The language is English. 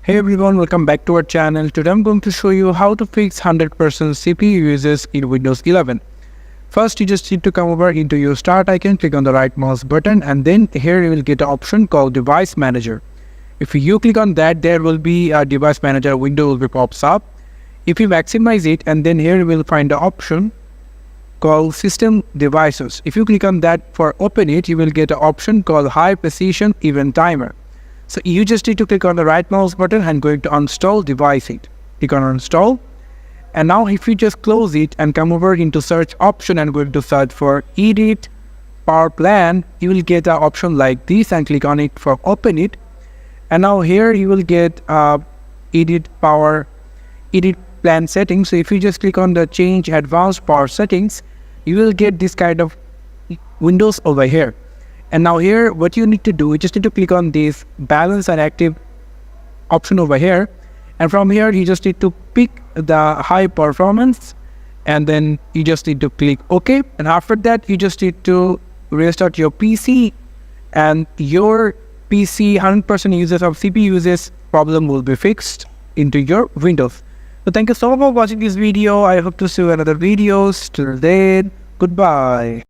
Hey everyone, welcome back to our channel. Today I'm going to show you how to fix 100% CPU uses in Windows 11. First, you just need to come over into your start icon, click on the right mouse button, and then here you will get an option called Device Manager. If you click on that, there will be a Device Manager window will be pops up. If you maximize it, and then here you will find the option called System Devices. If you click on that for open it, you will get an option called High Precision Event Timer. So you just need to click on the right mouse button and going to install device it. Click on install. And now if you just close it and come over into search option and going to search for edit power plan, you will get an option like this and click on it for open it. And now here you will get edit plan settings. So if you just click on the change advanced power settings, you will get this kind of windows over here. And now here, what you need to do, you just need to click on this balance and active option over here. And from here, you just need to pick the high performance. And then you just need to click OK. And after that, you just need to restart your PC. And your PC 100% uses of CPU uses problem will be fixed into your Windows. So thank you so much for watching this video. I hope to see you in another videos. Till then, goodbye.